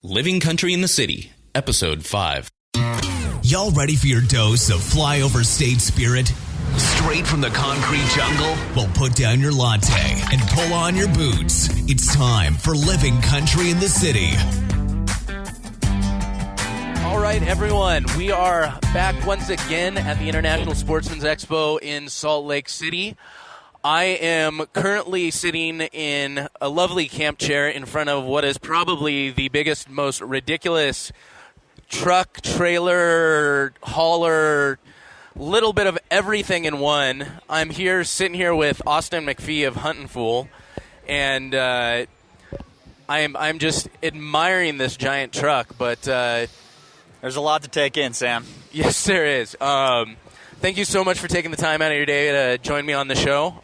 Living Country in the City, Episode 5. Y'all ready for your dose of flyover state spirit? Straight from the concrete jungle? Well, put down your latte and pull on your boots. It's time for Living Country in the City. All right, everyone. We are back once again at the International Sportsman's Expo in Salt Lake City. I am currently sitting in a lovely camp chair in front of what is probably the biggest, most ridiculous truck, trailer, hauler, little bit of everything in one. I'm here, sitting here with Austin McFee of Huntin Fool, and I'm just admiring this giant truck. But there's a lot to take in, Sam. Yes, there is. Thank you so much for taking the time out of your day to join me on the show.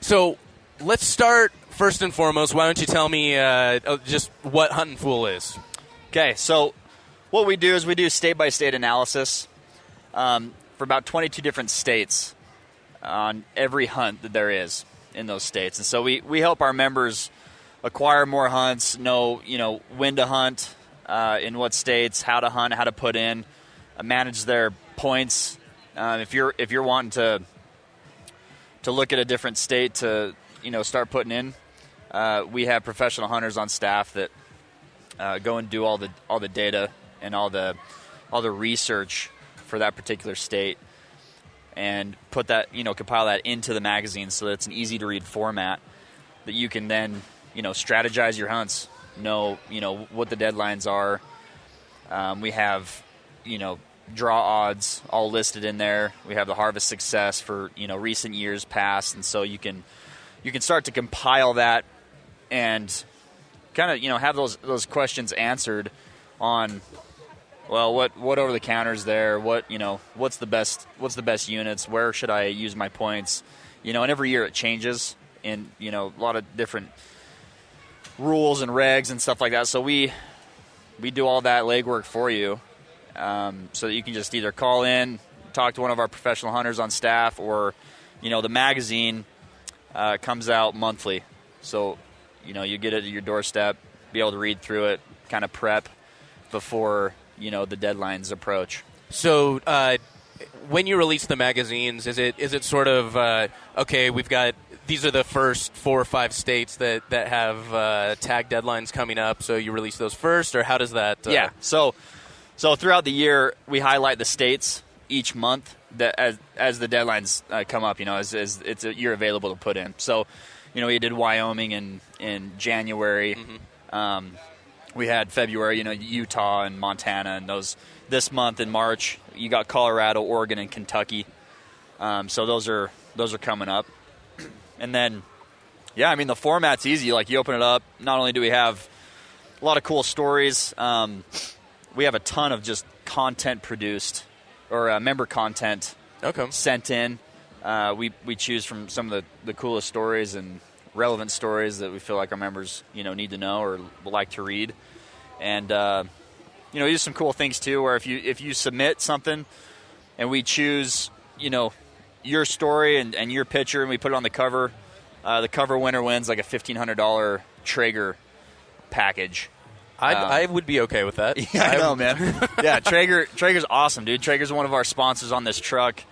So let's start first and foremost. Why don't you tell me just what Huntin Fool is? Okay, so what we do is we do state-by-state analysis for about 22 different states on every hunt that there is in those states. And so we help our members acquire more hunts, know when to hunt, in what states, how to hunt, how to put in, manage their points. If you're wanting to look at a different state to start putting in, we have professional hunters on staff that go and do all the data and all the research for that particular state, and put that compile that into the magazine so that it's an easy to read format that you can then strategize your hunts, know what the deadlines are. We have draw odds all listed in there. We have the harvest success for recent years past, and so you can start to compile that and kind of have those questions answered on, well, what over the counters there, what's the best units, where should I use my points, and every year it changes in a lot of different rules and regs and stuff like that. So we do all that legwork for you. So that you can just either call in, talk to one of our professional hunters on staff, or, the magazine comes out monthly. So, you get it at your doorstep, be able to read through it, kind of prep before, the deadlines approach. So when you release the magazines, is it sort of, okay, we've got, these are the first 4 or 5 states that have tag deadlines coming up, so you release those first, or how does that? Yeah, So throughout the year, we highlight the states each month that as the deadlines come up, as it's a year available to put in. So, we did Wyoming in January. Mm-hmm. We had February, Utah and Montana, and those this month in March. You got Colorado, Oregon, and Kentucky. So those are coming up. And then, the format's easy. Like, you open it up. Not only do we have a lot of cool stories. We have a ton of just content produced, or member content sent in. We choose from some of the coolest stories and relevant stories that we feel like our members need to know or would like to read. And we do some cool things too, where if you submit something and we choose your story and your picture and we put it on the cover winner wins like a $1,500 Traeger package. I would be okay with that. Yeah, I know, man. Yeah, Traeger's awesome, dude. Traeger's one of our sponsors on this truck.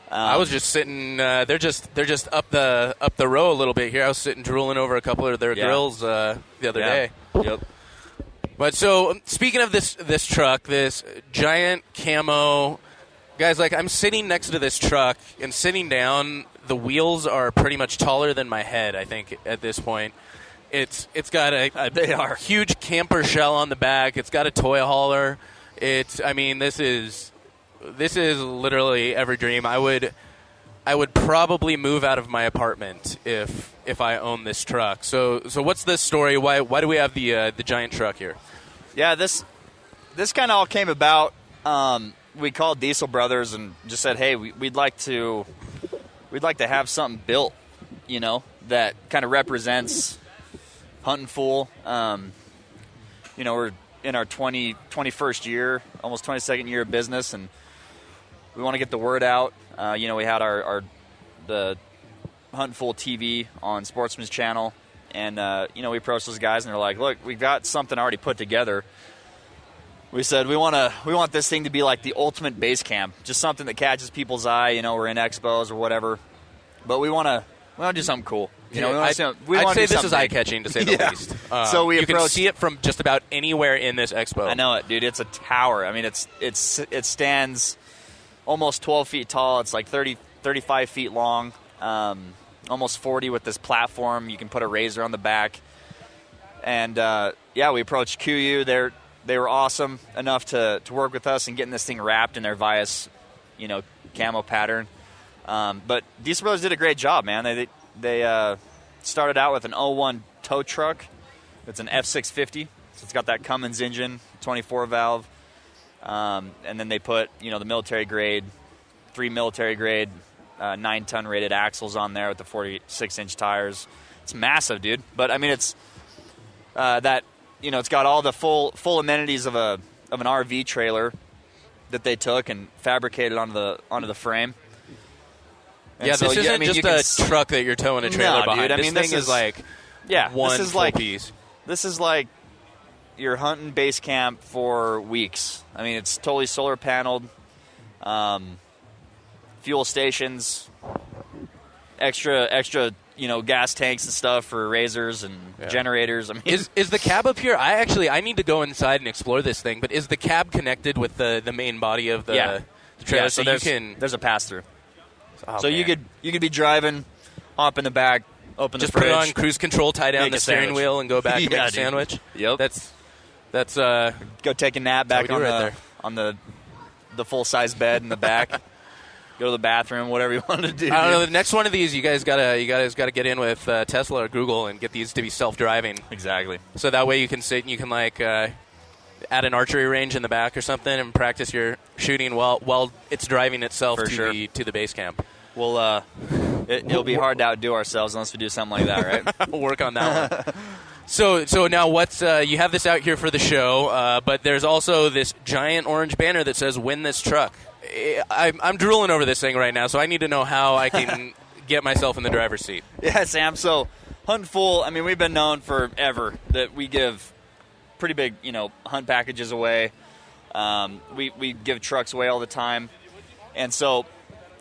I was just sitting. They're just up the row a little bit here. I was sitting drooling over a couple of their grills the other day. Yep. But so speaking of this truck, this giant camo, guys, like, I'm sitting next to this truck and sitting down. The wheels are pretty much taller than my head, I think, at this point. It's got a huge camper shell on the back. It's got a toy hauler. This is literally every dream. I would probably move out of my apartment if I owned this truck. So what's this story? Why do we have the giant truck here? Yeah, this kind of all came about. We called Diesel Brothers and just said, hey, we'd like to have something built, that kind of represents Huntin Fool. We're in our 21st year, almost 22nd year of business, and we want to get the word out. We had the Huntin Fool TV on Sportsman's channel And, we approached those guys, and they're like, look, we've got something already put together. We said we want this thing to be like the ultimate base camp, just something that catches people's eye. We're in expos or whatever, but we want to do something cool. I'd say this is eye catching, to say the least. So you can see it from just about anywhere in this expo. I know it, dude. It's a tower. I mean, it stands almost 12 feet tall. It's like 35 feet long, almost 40 with this platform. You can put a razor on the back, and we approached QU. They were awesome enough to work with us and getting this thing wrapped in their Vias, camo pattern. But Diesel Brothers did a great job, man. They started out with an 01 tow truck. It's an F650, so it's got that Cummins engine, 24 valve. And then they put, the military grade, 3 military grade, 9-ton rated axles on there with the 46-inch tires. It's massive, dude. But I mean, it's it's got all the full amenities of an RV trailer that they took and fabricated onto the frame. And this isn't just a truck that you're towing a trailer behind. Dude, I mean, this thing is like one full piece. This is like you're hunting base camp for weeks. I mean, it's totally solar paneled, fuel stations, extra gas tanks and stuff for razors and generators. I mean, is the cab up here? I need to go inside and explore this thing. But is the cab connected with the main body of the trailer? Yeah, so there's a pass through. So you could be driving, hop in the back, open just the fridge, put it on cruise control, tie down the steering wheel, and go back and make a sandwich. Yep. That's go take a nap back on the full size bed in the back. Go to the bathroom, whatever you want to do. I don't know. The next one of these, you guys gotta get in with Tesla or Google and get these to be self-driving. Exactly. So that way you can sit and you can add an archery range in the back or something and practice your shooting while it's driving itself to the base camp. Well, it'll be hard to outdo ourselves unless we do something like that, right? We'll work on that one. So now what's you have this out here for the show, but there's also this giant orange banner that says "Win this truck." I'm drooling over this thing right now, so I need to know how I can get myself in the driver's seat. Yeah, Sam. So Huntin Fool, I mean, we've been known forever that we give pretty big, hunt packages away. We give trucks away all the time, and so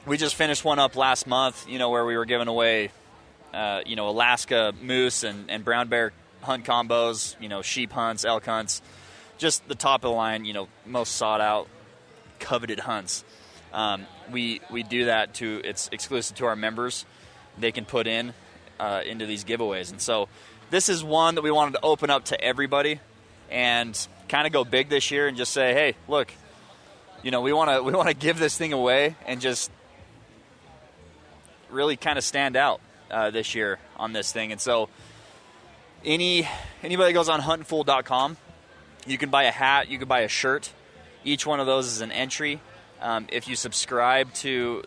we just finished one up last month, where we were giving away, Alaska moose and brown bear hunt combos, sheep hunts, elk hunts, just the top of the line, most sought out, coveted hunts. We do that it's exclusive to our members. They can put into these giveaways, and so this is one that we wanted to open up to everybody and kind of go big this year and just say, hey, look, we want to give this thing away and just really kind of stand out this year on this thing. And so anybody that goes on huntinfool.com, you can buy a hat, you can buy a shirt. Each one of those is an entry. If you subscribe to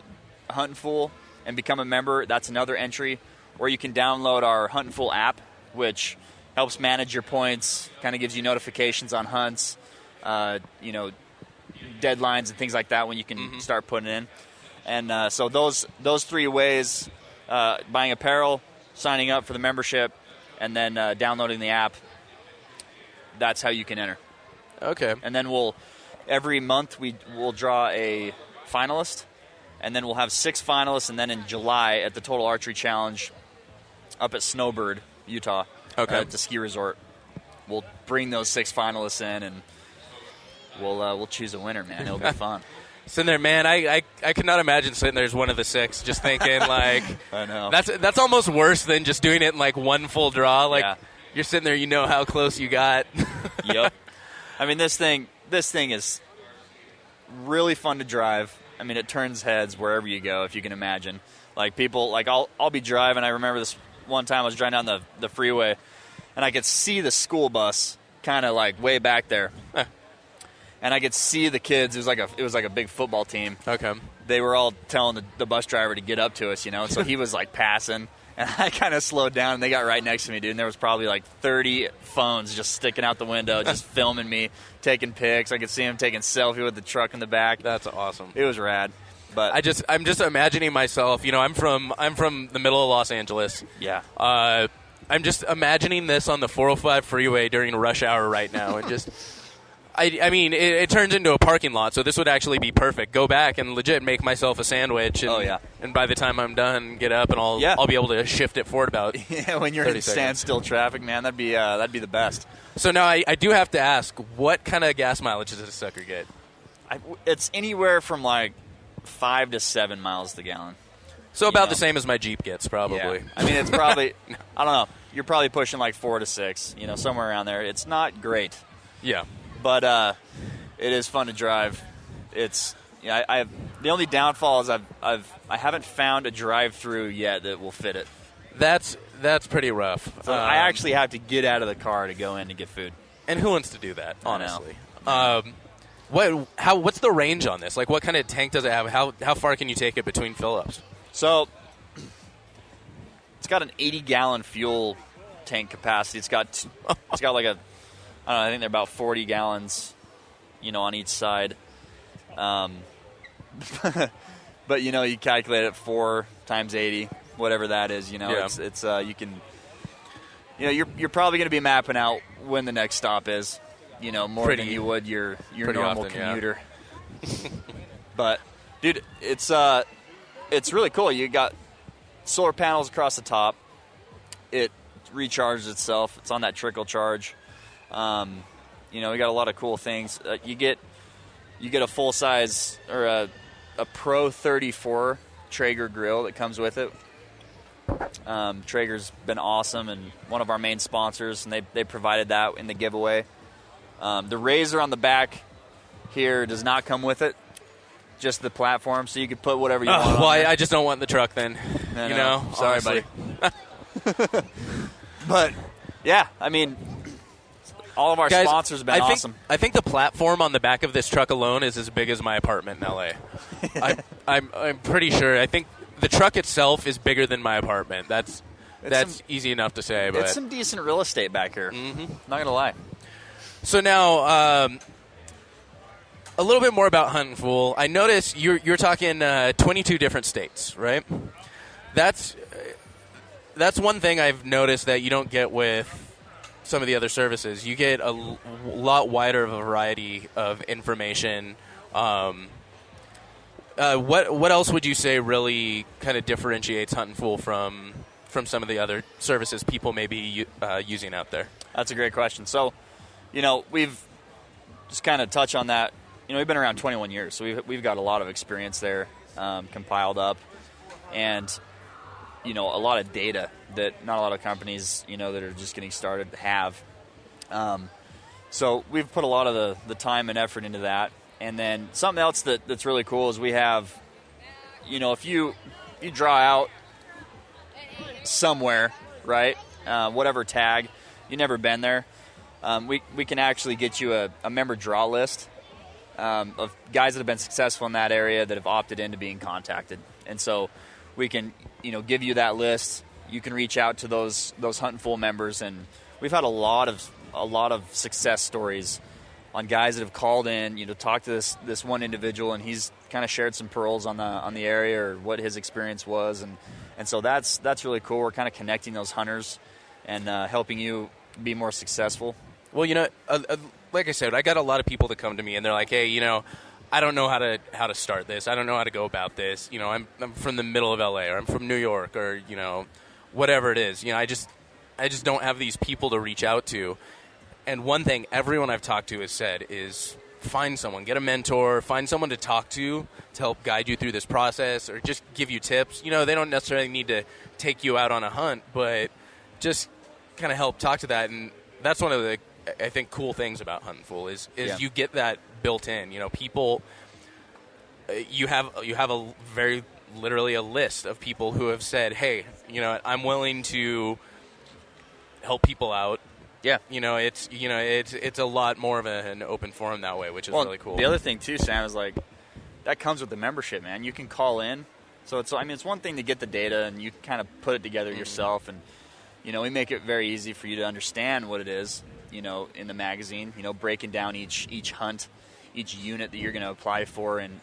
Huntin Fool and become a member, that's another entry. Or you can download our Huntin Fool app, which helps manage your points, kind of gives you notifications on hunts, deadlines and things like that when you can start putting in. And so those 3 ways, buying apparel, signing up for the membership, and then downloading the app, that's how you can enter. Okay. And then every month we'll draw a finalist, and then we'll have 6 finalists, and then in July at the Total Archery Challenge up at Snowbird, Utah, at the ski resort, we'll bring those 6 finalists in, and we'll choose a winner, man. It'll be fun. Sitting there, man, I could not imagine sitting there as one of the 6, just thinking I know that's almost worse than just doing it in one full draw. You're sitting there, how close you got. Yep. I mean, this thing is really fun to drive. I mean, it turns heads wherever you go, if you can imagine. People, I'll be driving. I remember this one time I was driving down the freeway, and I could see the school bus kind of way back there. And I could see the kids. It was like a big football team. Okay. They were all telling the bus driver to get up to us, And so he was passing, and I kind of slowed down, and they got right next to me, dude. And there was probably 30 phones just sticking out the window, just filming me, taking pics. I could see him taking selfie with the truck in the back. That's awesome. It was rad. But I'm just imagining myself. I'm from the middle of Los Angeles. Yeah. I'm just imagining this on the 405 freeway during rush hour right now, and just. I mean, it turns into a parking lot, so this would actually be perfect. Go back and legit make myself a sandwich. And, and by the time I'm done, get up and I'll be able to shift it forward about. Yeah, when you're in standstill traffic, man, that'd be the best. So now I do have to ask, what kind of gas mileage does this sucker get? It's anywhere from like 5 to 7 miles to gallon. So about the same as my Jeep gets, probably. Yeah. I mean, it's probably I don't know. You're probably pushing like 4 to 6, somewhere around there. It's not great. Yeah. But it is fun to drive. It's I the only downfall is I haven't found a drive-through yet that will fit it. That's pretty rough. So I actually have to get out of the car to go in to get food. And who wants to do that? Honestly, what's the range on this? Like, what kind of tank does it have? How far can you take it between fill-ups? So it's got an 80-gallon fuel tank capacity. It's got like a I don't know, I think they're about 40 gallons, on each side. But, you calculate it 4 times 80, whatever that is, it's you can, you're probably going to be mapping out when the next stop is, more than you would your normal often, commuter. Yeah. But, dude, it's really cool. You got solar panels across the top. It recharges itself. It's on that trickle charge. We got a lot of cool things. You get a full size or a Pro 34 Traeger grill that comes with it. Traeger's been awesome and one of our main sponsors, and they provided that in the giveaway. The Razor on the back here does not come with it, just the platform, so you can put whatever you want. Well, I just don't want the truck then. No. Sorry, honestly. buddy. But yeah, I mean. All of our sponsors have been awesome. I think the platform on the back of this truck alone is as big as my apartment in L.A. I'm pretty sure. I think the truck itself is bigger than my apartment. That's easy enough to say. But it's some decent real estate back here. Mm-hmm. Not going to lie. So now, a little bit more about Huntin Fool. I noticed you're talking 22 different states, right? That's one thing I've noticed that you don't get with some of the other services. You get a lot wider of a variety of information. What else would you say really kind of differentiates Huntin Fool from some of the other services people may be using out there? That's a great question. So, we've just kind of touch on that. We've been around 21 years, so we've got a lot of experience there compiled up, and a lot of data that not a lot of companies, that are just getting started have. So we've put a lot of the time and effort into that. And then something else that's really cool is we have, if you draw out somewhere, right, whatever tag, you've never been there, we can actually get you a member draw list of guys that have been successful in that area that have opted into being contacted. And so we can, give you that list. You can reach out to those Huntin Fool members, and we've had a lot of success stories on guys that have called in, talked to this one individual, and he's kind of shared some pearls on the area or what his experience was, and so that's really cool. We're kind of connecting those hunters and helping you be more successful. Well, like I said, I got a lot of people that come to me and they're like, hey, I don't know how to start this. I don't know how to go about this. I'm from the middle of LA, or I'm from New York, or whatever it is. I just don't have these people to reach out to. And one thing everyone I've talked to has said is find someone, get a mentor, find someone to talk to help guide you through this process, or just give you tips. They don't necessarily need to take you out on a hunt, but just kind of help talk to that. And that's one of the, I think, cool things about Huntin Fool is you get that built in. People, you have a very literally a list of people who have said, hey, I'm willing to help people out. Yeah. It's a lot more of an open forum that way, which is really cool. The other thing too, Sam, is like that comes with the membership, man. You can call in. So it's one thing to get the data and you kind of put it together yourself, and we make it very easy for you to understand what it is, in the magazine, breaking down each hunt, each unit that you're going to apply for, and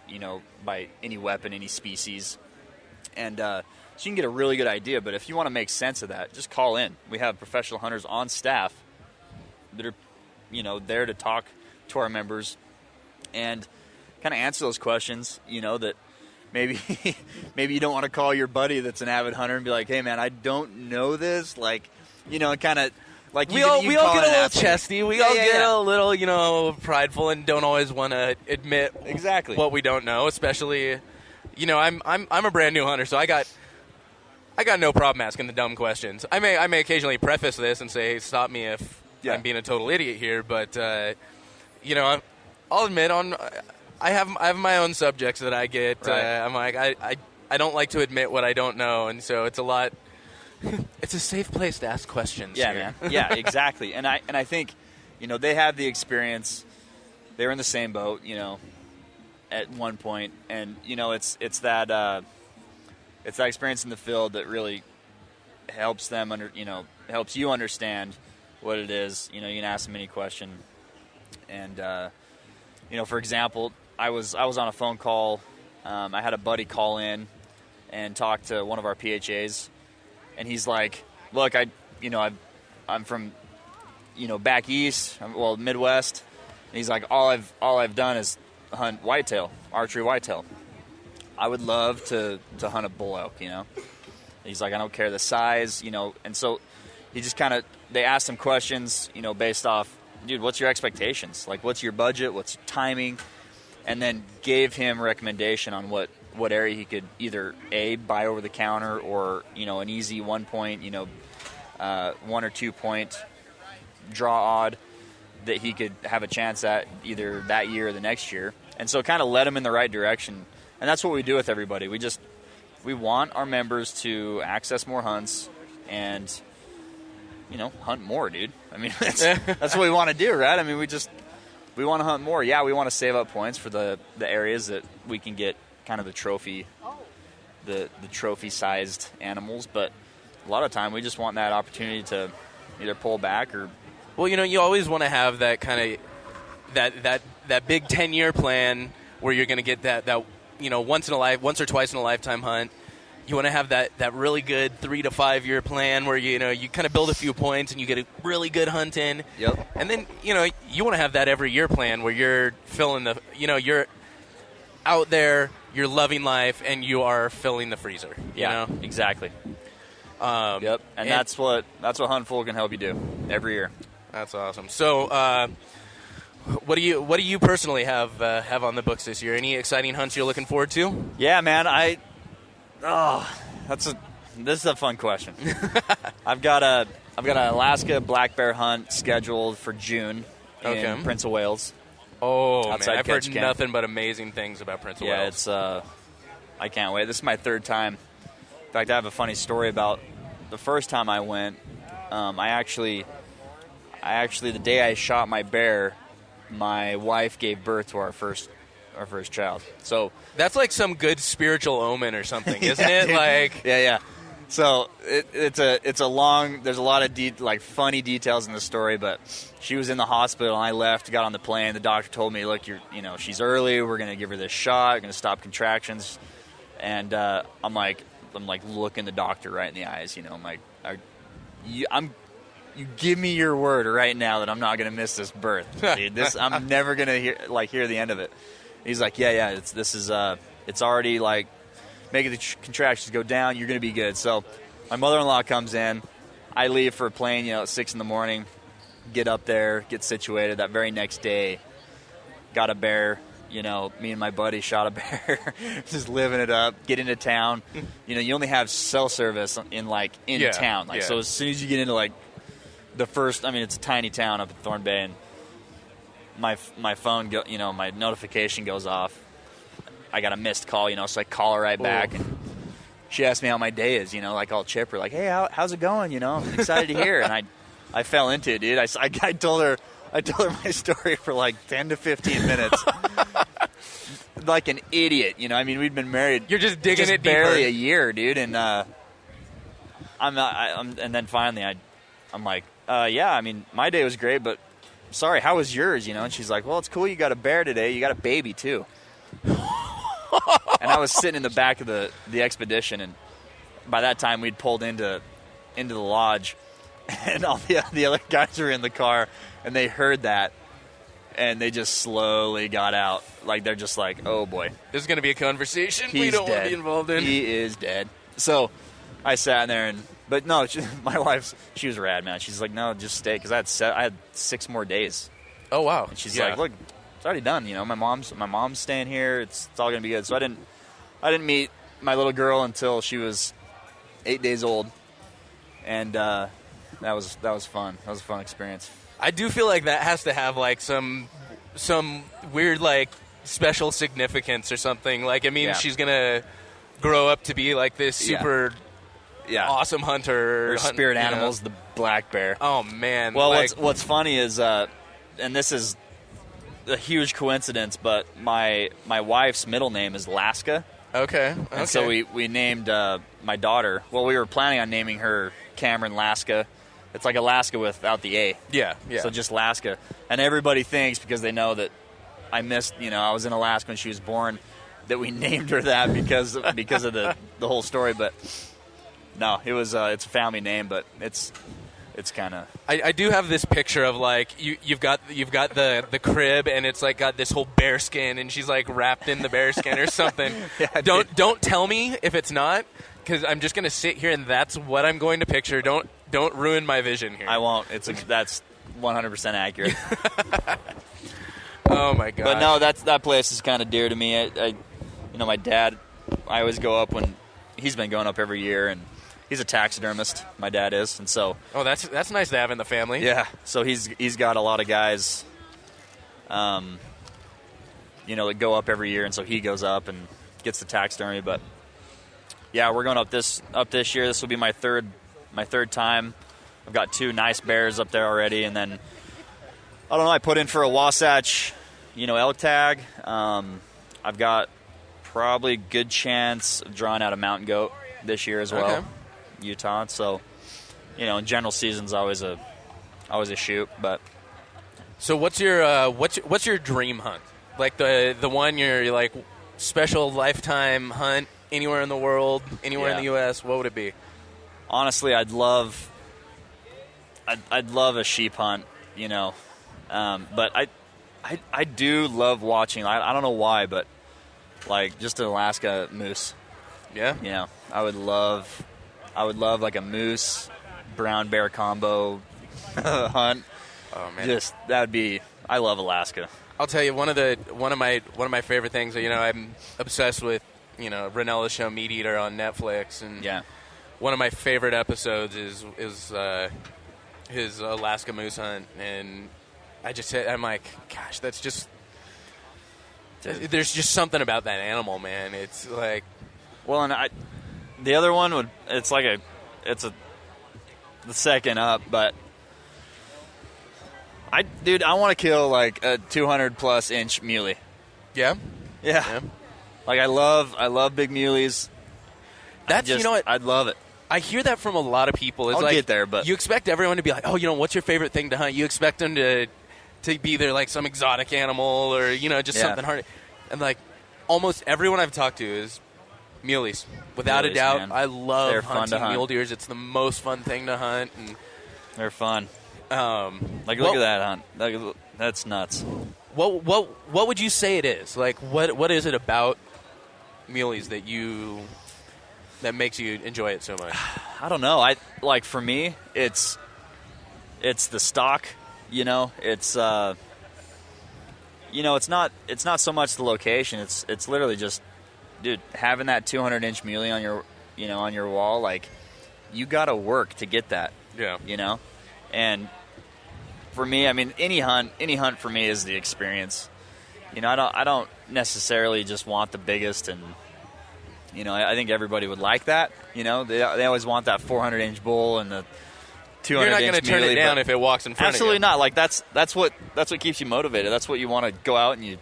by any weapon, any species. And so you can get a really good idea. But if you want to make sense of that, just call in. We have professional hunters on staff that are, there to talk to our members and kind of answer those questions, that maybe you don't want to call your buddy that's an avid hunter and be like, hey, man, I don't know this. Like, and kind of like we all get a little chesty. We all get a little, prideful and don't always want to admit exactly what we don't know, especially, I'm a brand new hunter, so I got no problem asking the dumb questions. I may occasionally preface this and say, hey, stop me if I'm being a total idiot here, but I'll admit I have my own subjects that I get. Right. I'm like I don't like to admit what I don't know, and so it's a lot. It's a safe place to ask questions. Yeah, here. man. Yeah, exactly. And I think, they have the experience. They were in the same boat, at one point, and it's that experience in the field that really helps them helps you understand what it is. You can ask them any question, and for example, I was on a phone call. I had a buddy call in and talk to one of our PHAs, and he's like, "Look, I'm from, back east, Midwest." And he's like, "All I've done is hunt whitetail, archery whitetail. I would love to hunt a bull elk, He's like, "I don't care the size, And so he just they asked him questions, based off, dude, what's your expectations? Like, what's your budget? What's your timing? And then gave him recommendation on what area he could either buy over the counter or an easy 1 point, 1 or 2 point draw odd that he could have a chance at either that year or the next year. And so kind of led him in the right direction. And that's what we do with everybody. We want our members to access more hunts and hunt more, dude. I mean, that's what we want to do, right? I mean, we want to hunt more. Yeah, we want to save up points for the areas that we can get kind of the trophy-sized animals, but a lot of time we just want that opportunity to either pull back or... Well, you always want to have that kind of that big 10-year plan where you're going to get that once or twice in a lifetime hunt. You want to have that really good 3 to 5 year plan where you kind of build a few points and you get a really good hunt in. Yep. And then you want to have that every year plan where you're filling the you're out there, you're loving life, and you are filling the freezer. Yeah, exactly. Yep. And that's what Huntin Fool can help you do every year. That's awesome. So, what do you personally have on the books this year? Any exciting hunts you're looking forward to? Yeah, man. This is a fun question. I've got an Alaska black bear hunt scheduled for June in Prince of Wales. Oh, man, I've heard camp. nothing but amazing things about Prince of Wales. Yeah, it's I can't wait. This is my third time. In fact, I have a funny story about the first time I went. I actually the day I shot my bear, my wife gave birth to our first child. So that's like some good spiritual omen or something, isn't it? Dude. Like yeah. So it's a long. There's a lot of funny details in the story, but she was in the hospital and I left, got on the plane. The doctor told me, look, she's early. We're gonna give her this shot. We're gonna stop contractions. And I'm like looking the doctor right in the eyes. I'm like, you give me your word right now that I'm not gonna miss this birth, dude. I'm never gonna hear the end of it. He's like, yeah. It's already like making the contractions go down. You're gonna be good. So my mother-in-law comes in. I leave for a plane, at 6 a.m. Get up there, get situated. That very next day, got a bear. Me and my buddy shot a bear, just living it up. Get into town. You only have cell service in town. So as soon as you get into the first, it's a tiny town up in Thorn Bay, and my phone my notification goes off. I got a missed call, so I call her right back, and she asked me how my day is, all chipper, like, hey, how's it going? I'm excited to hear. And I fell into it, dude. I told her my story for 10 to 15 minutes. Like an idiot, we'd been married. You're just digging it barely deeper. A year, dude. And and then finally I'm like, yeah, my day was great, but sorry, how was yours? And she's like, well, it's cool. You got a bear today. You got a baby too. And I was sitting in the back of the expedition, and by that time we'd pulled into the lodge, and all the other guys were in the car, and they heard that, and they just slowly got out. Like, they're just like, oh boy, This is going to be a conversation we he's don't want dead. to be involved in. He is dead. So I sat there, but no, my wife, she was rad, man. She's like, no, just stay, because I had 6 more days. Oh, wow. And she's like, look, it's already done. My mom's staying here. It's all gonna be good. So I didn't meet my little girl until she was 8 days old, and that was fun. That was a fun experience. I do feel like that has to have like some weird like special significance or something. Like, it means she's gonna grow up to be like this super awesome hunter. Her spirit animal's the black bear. Oh man. Well, like, what's funny is, and this is a huge coincidence, but my wife's middle name is Laska. Okay. And so we named my daughter. Well, we were planning on naming her Cameron Laska. It's like Alaska without the A. Yeah. So just Laska. And everybody thinks, because they know that I was in Alaska when she was born, that we named her that because of the whole story. But no, it's a family name, but it's kind of. I do have this picture of like you've got the crib, and it's like got this whole bear skin, and she's like wrapped in the bear skin or something. Don't tell me if it's not, because I'm just gonna sit here and that's what I'm going to picture. Don't ruin my vision here. I won't. That's 100% accurate. Oh my god! But no, that place is kind of dear to me. My dad, I always go up when he's been going up every year, and he's a taxidermist. My dad is, and so. Oh, that's nice to have in the family. Yeah, so he's got a lot of guys, that go up every year, and so he goes up and gets the taxidermy. But yeah, we're going up this year. This will be my third time. I've got 2 nice bears up there already, and then I don't know. I put in for a Wasatch, elk tag. I've got probably good chance of drawing out a mountain goat this year as well, Utah. So, general season's always a shoot. But so what's your dream hunt? Like the one you're like special lifetime hunt anywhere in the world, anywhere in the U.S. What would it be? Honestly, I'd love a sheep hunt, but I do love watching. I don't know why, but like just an Alaska moose. Yeah. I would love like a moose brown bear combo hunt. Oh man, that would be. I love Alaska. I'll tell you one of my favorite things. I'm obsessed with Ranella's show Meat Eater on Netflix, and one of my favorite episodes is his Alaska moose hunt, and I'm like, gosh, that's just. There's just something about that animal, man. It's like, well, and the other one it's the second up, but I want to kill like a 200+ inch muley. Yeah. Like I love big muleys. You know what? I'd love it. I hear that from a lot of people. It's I'll like, get there, but you expect everyone to be like, oh, what's your favorite thing to hunt? You expect them to be either like some exotic animal or something hard. And like almost everyone I've talked to is muleys, without a doubt. Man. I love hunting mule deers. It's the most fun thing to hunt, and they're fun. Look at that hunt. That's nuts. What would you say it is? Like what is it about muleys that makes you enjoy it so much? I don't know. For me, it's the stock. It's it's not so much the location. It's literally just, dude, having that 200-inch muley on your wall. Like, you got to work to get that. Yeah. And for me, I mean, any hunt for me is the experience. I don't necessarily just want the biggest, and I think everybody would like that. They always want that 400-inch bull and the 200-inch muley. You're not going to turn it down if it walks in front of you. Absolutely not. Like that's what keeps you motivated. That's what you want to go out and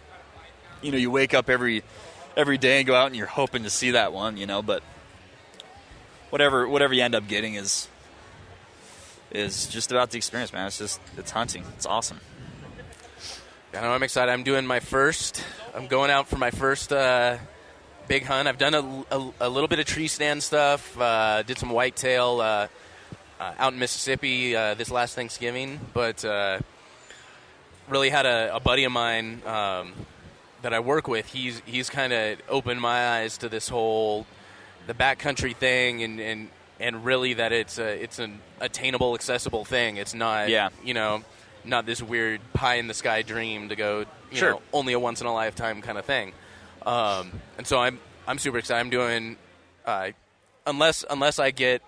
you wake up every day and go out and you're hoping to see that one. But whatever you end up getting is just about the experience, man. It's hunting. It's awesome. I know, I'm excited. I'm going out for my first big hunt. I've done a little bit of tree stand stuff. Did some whitetail out in Mississippi this last Thanksgiving, but really had a buddy of mine that I work with. He's kind of opened my eyes to this whole the backcountry thing, and really that it's an attainable, accessible thing. It's not not this weird pie in the sky dream to go only a once in a lifetime kind of thing. And so I'm super excited. I'm doing unless I get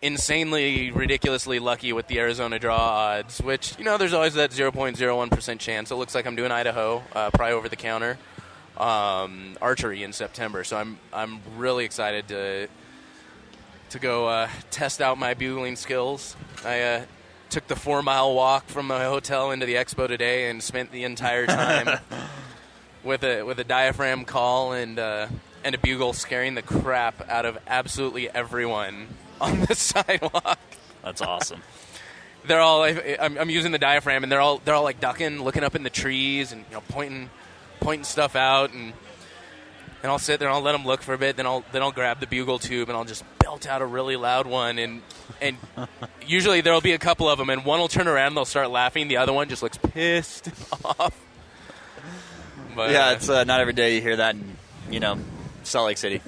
insanely, ridiculously lucky with the Arizona draw odds, which, there's always that 0.01% chance. It looks like I'm doing Idaho, probably over the counter, archery in September. So I'm really excited to go test out my bugling skills. I took the 4-mile walk from my hotel into the Expo today and spent the entire time with a diaphragm call and a bugle scaring the crap out of absolutely everyone on the sidewalk. That's awesome. They're all. I'm using the diaphragm, and they're all like ducking, looking up in the trees, and pointing stuff out, and I'll sit there and I'll let them look for a bit. Then I'll grab the bugle tube and I'll just belt out a really loud one, and usually there'll be a couple of them, and one will turn around and they'll start laughing. The other one just looks pissed off. But, yeah, it's not every day you hear that in Salt Lake City.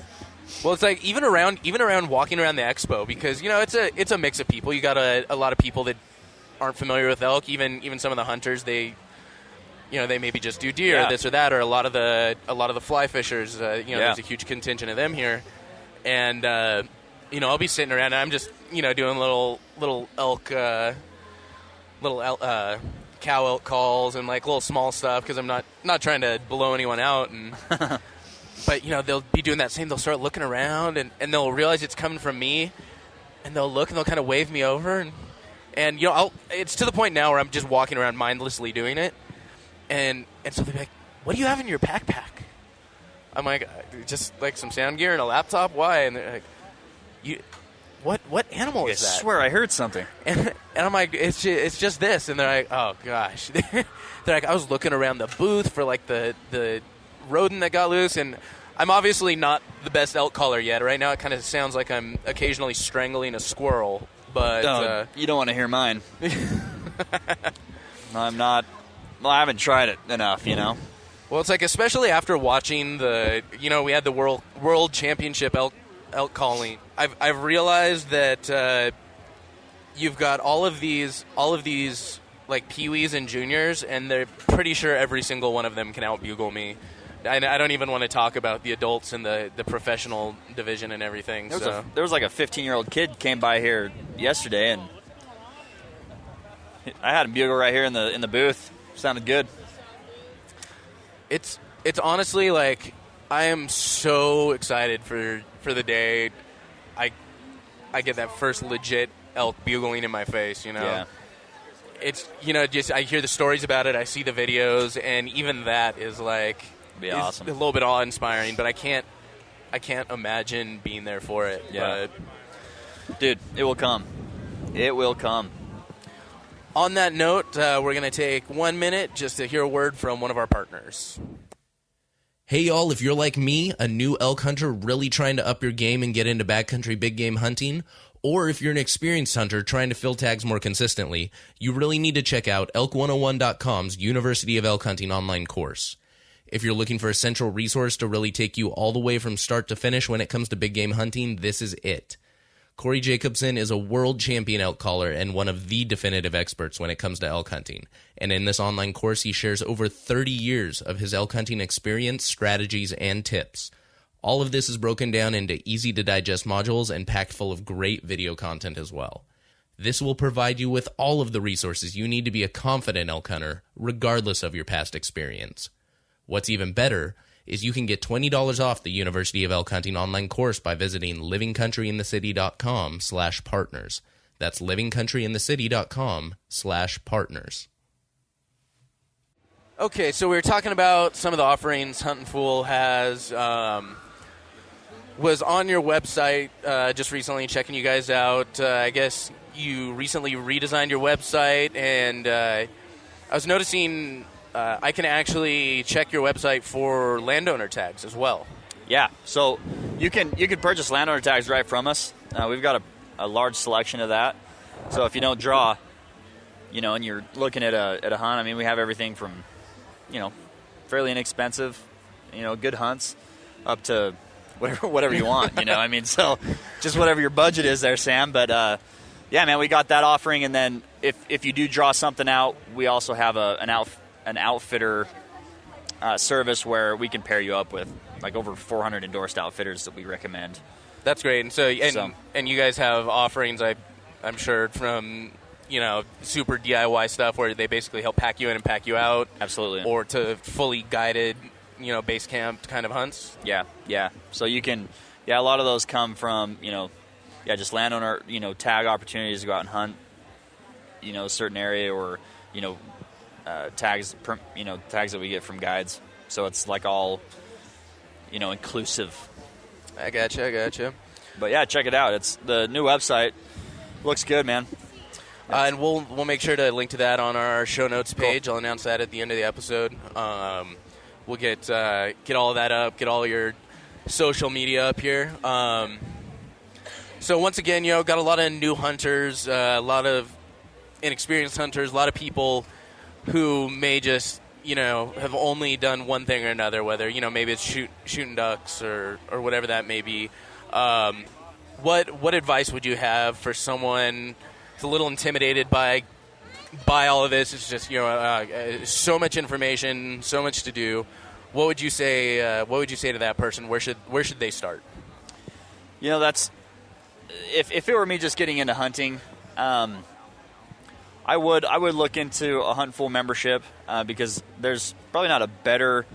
Well, it's like even around walking around the Expo, because it's a mix of people. You got a lot of people that aren't familiar with elk. Even some of the hunters, they maybe just do deer, this or that, or a lot of the fly fishers. There's a huge contingent of them here, and I'll be sitting around and I'm just doing little elk, cow elk calls and like little small stuff, because I'm not trying to blow anyone out and. But, they'll be doing that same. They'll start looking around, and they'll realize it's coming from me, and they'll look, and they'll kind of wave me over. And it's to the point now where I'm just walking around mindlessly doing it. And so they'll be like, what do you have in your backpack? I'm like, just like some sound gear and a laptop. Why? And they're like, what animal is that? I swear I heard something. And I'm like, it's just this. And they're like, oh, gosh. They're like, I was looking around the booth for, like, the rodent that got loose, and I'm obviously not the best elk caller yet. Right now it kind of sounds like I'm occasionally strangling a squirrel, but you don't want to hear mine. I'm not. Well, I haven't tried it enough, Well, it's like, especially after watching we had the world championship elk calling. I've realized that you've got all of these like peewees and juniors, and they're pretty sure every single one of them can out-bugle me. I don't even want to talk about the adults in the professional division and everything. There was like a 15-year-old kid came by here yesterday, and I had him bugle right here in the booth. Sounded good. It's honestly like, I am so excited for the day I get that first legit elk bugling in my face. Yeah. It's just I hear the stories about it, I see the videos, and even that is like. Be awesome. A little bit awe-inspiring, but I can't imagine being there for it. Yeah. But dude, it will come. It will come. On that note, we're going to take 1 minute just to hear a word from one of our partners. Hey, y'all, if you're like me, a new elk hunter really trying to up your game and get into backcountry big game hunting, or if you're an experienced hunter trying to fill tags more consistently, you really need to check out elk101.com's University of Elk Hunting online course. If you're looking for a central resource to really take you all the way from start to finish when it comes to big game hunting, this is it. Corey Jacobson is a world champion elk caller and one of the definitive experts when it comes to elk hunting. And in this online course, he shares over 30 years of his elk hunting experience, strategies, and tips. All of this is broken down into easy-to-digest modules and packed full of great video content as well. This will provide you with all of the resources you need to be a confident elk hunter, regardless of your past experience. What's even better is you can get $20 off the University of Elk Hunting online course by visiting livingcountryinthecity.com/partners. That's livingcountryinthecity.com/partners. Okay, so we were talking about some of the offerings Huntin Fool has. Was on your website just recently, checking you guys out. I guess you recently redesigned your website, and I was noticing I can actually check your website for landowner tags as well. Yeah, so you can purchase landowner tags right from us. We've got a large selection of that. So if you don't draw, and you're looking at a hunt, I mean, we have everything from, fairly inexpensive, good hunts, up to whatever you want. I mean, so just whatever your budget is there, Sam. But yeah, man, we got that offering, and then if you do draw something out, we also have an outfitter service where we can pair you up with like over 400 endorsed outfitters that we recommend. That's great. And so you guys have offerings, I'm sure, from super DIY stuff where they basically help pack you in and pack you out. Absolutely. Or to fully guided, base camp kind of hunts. Yeah. So you can, a lot of those come from just landowner tag opportunities to go out and hunt a certain area, or tags that we get from guides. So it's like all inclusive. I gotcha. But yeah, check it out. It's the new website. Looks good, man. And we'll make sure to link to that on our show notes page. Cool. I'll announce that at the end of the episode. We'll get all of that up, get all your social media up here. So once again, got a lot of new hunters, a lot of inexperienced hunters, a lot of people who may just have only done one thing or another, whether maybe it's shooting ducks or whatever that may be. What advice would you have for someone who's a little intimidated by all of this? It's just so much information, so much to do. What would you say? What would you say to that person? Where should they start? That's if it were me just getting into hunting. I would look into a Huntin Fool membership because there's probably not a better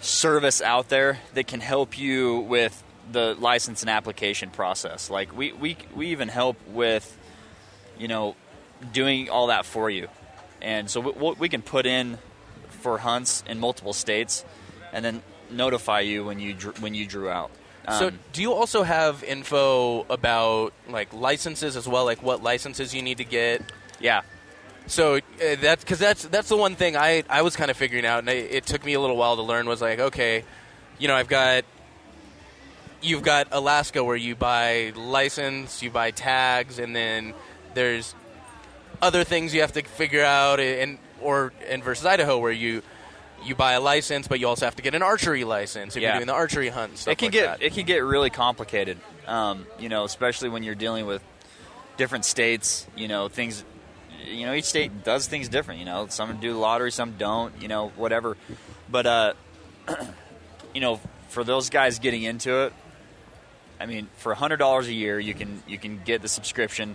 service out there that can help you with the license and application process. Like we even help with doing all that for you, and so we can put in for hunts in multiple states, and then notify you when you drew out. So do you also have info about like licenses as well, like what licenses you need to get? Yeah. So that's the one thing I was kind of figuring out, and it took me a little while to learn, was like, okay, you've got Alaska where you buy license, you buy tags, and then there's other things you have to figure out, and versus Idaho where you buy a license, but you also have to get an archery license if you're doing the archery hunt and stuff It can get really complicated, especially when you're dealing with different states, things, each state does things different, some do the lottery, some don't, whatever. But, for those guys getting into it, I mean, for $100 a year, you can get the subscription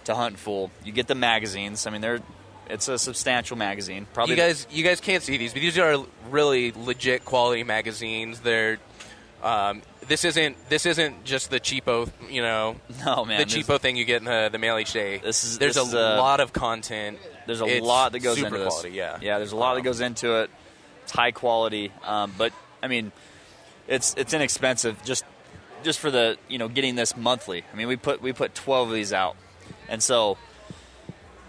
to Huntin Fool. You get the magazines. I mean, it's a substantial magazine. Probably you guys can't see these, but these are really legit quality magazines. They're this isn't just the cheapo, No, man, the cheapo thing you get in the mail each day. There's a lot of content. There's a lot that goes into this. Quality, yeah. Yeah, there's a lot that goes into it. It's high quality, but I mean, it's inexpensive just for the getting this monthly. I mean, we put 12 of these out, and so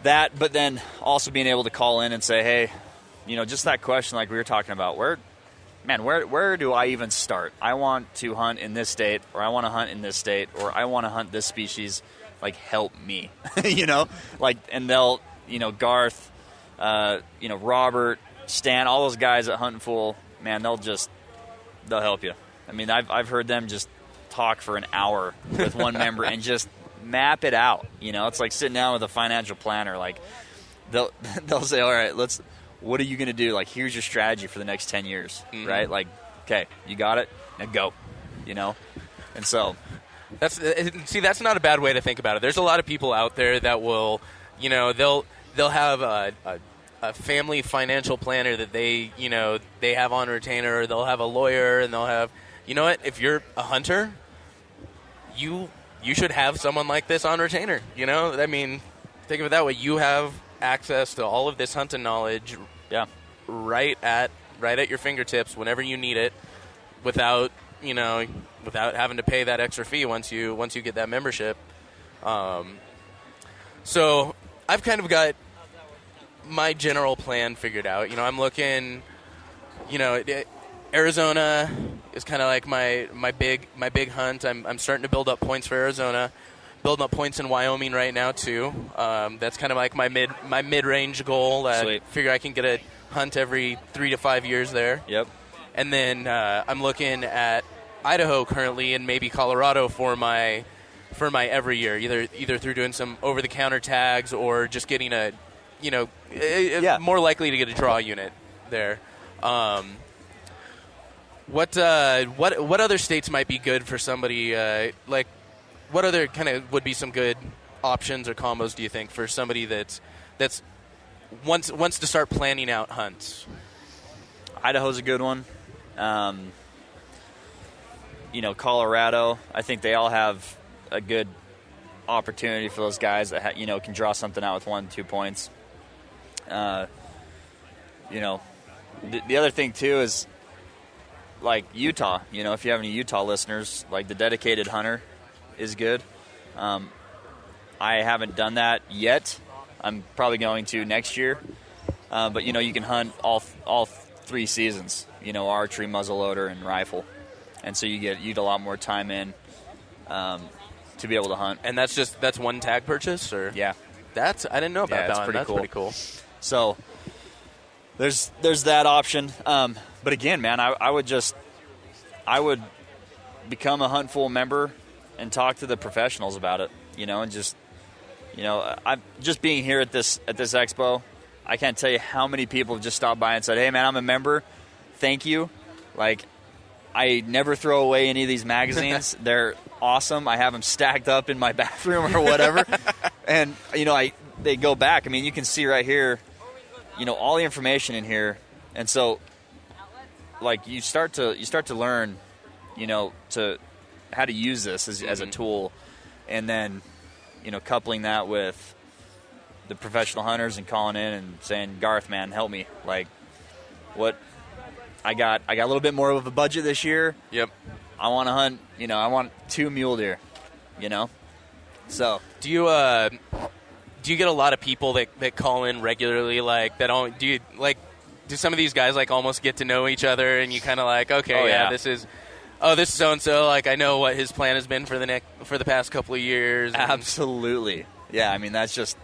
that, but then also being able to call in and say, hey, just that question like we were talking about, where do I even start? I want to hunt in this state, or I want to hunt in this state, or I want to hunt this species. Like, help me, and they'll, Garth, Robert, Stan, all those guys at Huntin Fool, man, they'll help you. I mean, I've heard them just talk for an hour with one member and just map it out. It's like sitting down with a financial planner. Like, they'll say, all right, what are you going to do? Like, here's your strategy for the next 10 years, right? Like, okay, you got it, now go, And so that's not a bad way to think about it. There's a lot of people out there that will, they'll have a family financial planner that they have on retainer, or they'll have a lawyer, and they'll have, what? If you're a hunter, you should have someone like this on retainer. I mean, think of it that way. You have access to all of this hunting knowledge, right at your fingertips whenever you need it, without having to pay that extra fee once you get that membership. So I've kind of got my general plan figured out. I'm looking, Arizona is kind of like my big hunt. I'm starting to build up points for Arizona, building up points in Wyoming right now too. That's kind of like my mid-range goal. Sweet. Figure I can get a hunt every 3 to 5 years there. Yep. And then I'm looking at Idaho currently and maybe Colorado for my every year, either through doing some over-the-counter tags or just getting more likely to get a draw unit there. What other states might be good for somebody? Like, what other kind of would be some good options or combos? Do you think for somebody that's wants to start planning out hunts? Idaho's a good one. Colorado. I think they all have a good opportunity for those guys that can draw something out with 1-2 points. The other thing too is like Utah. If you have any Utah listeners, like the Dedicated Hunter is good. I haven't done that yet. I'm probably going to next year. But you can hunt all 3 seasons. Archery, muzzleloader, and rifle, and so you get a lot more time in to be able to hunt. And that's one tag purchase, or yeah, I didn't know about that one. That's pretty cool. So there's that option. But again, man, I would become a Huntin Fool member and talk to the professionals about it. And I'm just being here at this expo. I can't tell you how many people have just stopped by and said, "Hey, man, I'm a member. Thank you." Like, I never throw away any of these magazines. They're awesome. I have them stacked up in my bathroom or whatever. And they go back. I mean, you can see right here, all the information in here. And so, like, you start to learn, to how to use this as a tool, and then, coupling that with the professional hunters and calling in and saying, "Garth, man, help me." Like, what I got a little bit more of a budget this year. Yep. I want to hunt, I want 2 mule deer, So do you get a lot of people that call in regularly, like that? Do some of these guys like almost get to know each other, and you kind of like, okay, this is so and so. Like, I know what his plan has been for the past couple of years. Absolutely, yeah. I mean, that's just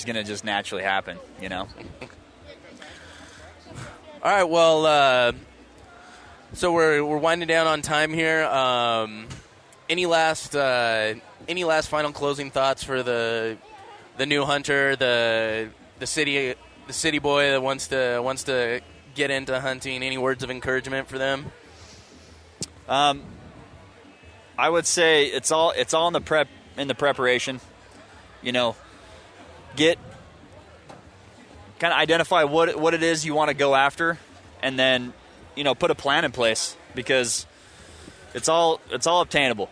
gonna just naturally happen, All right, well, so we're winding down on time here. Any last final closing thoughts for the new hunter, the city boy that wants to get into hunting? Any words of encouragement for them? I would say it's all in the preparation. Get kind of identify what it is you want to go after, and then put a plan in place, because it's all obtainable.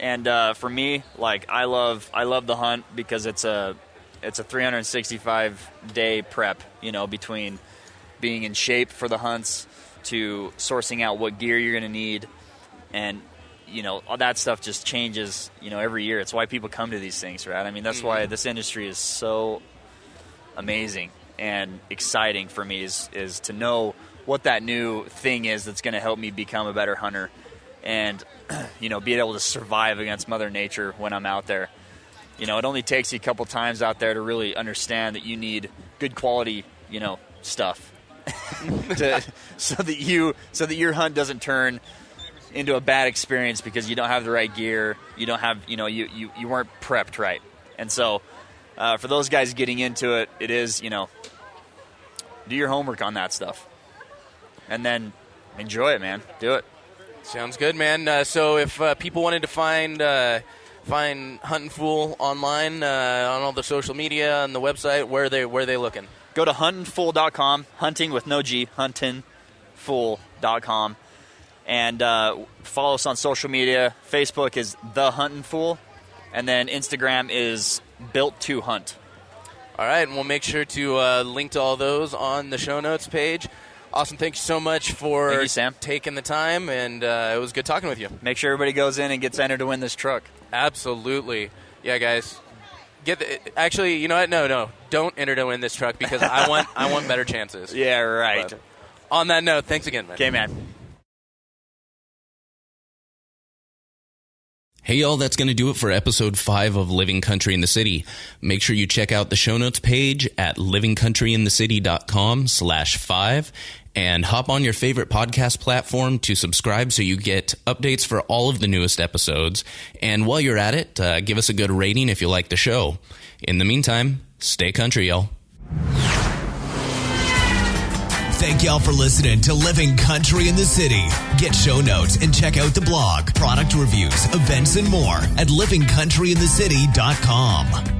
And for me, like, I love the hunt because it's a 365-day prep, between being in shape for the hunts to sourcing out what gear you're going to need, and all that stuff just changes every year. It's why people come to these things, right? I mean, that's why this industry is so amazing and exciting for me, is to know what that new thing is that's going to help me become a better hunter, and be able to survive against Mother Nature when I'm out there. It only takes you a couple times out there to really understand that you need good quality stuff so that your hunt doesn't turn into a bad experience because you don't have the right gear, you don't have you weren't prepped right. And so for those guys getting into it, it is do your homework on that stuff, and then enjoy it, man. Do it. Sounds good, man. So if people wanted to find Huntin Fool online on all the social media and the website, where are they looking? Go to huntinfool.com, hunting with no G, huntinfool.com, and follow us on social media. Facebook is The Huntin Fool, and then Instagram is Built to Hunt. All right, and we'll make sure to link to all those on the show notes page. Austin, thank you so much for taking the time, and it was good talking with you. Make sure everybody goes in and gets entered to win this truck. Absolutely. Yeah, guys. Actually, you know what? No. Don't enter to win this truck, because I want better chances. Yeah, right. But on that note, thanks again, man. Okay, man. Hey y'all, that's going to do it for episode 5 of Living Country in the City. Make sure you check out the show notes page at livingcountryinthecity.com/5 and hop on your favorite podcast platform to subscribe so you get updates for all of the newest episodes. And while you're at it, give us a good rating if you like the show. In the meantime, stay country, y'all. Thank y'all for listening to Living Country in the City. Get show notes and check out the blog, product reviews, events, and more at livingcountryinthecity.com.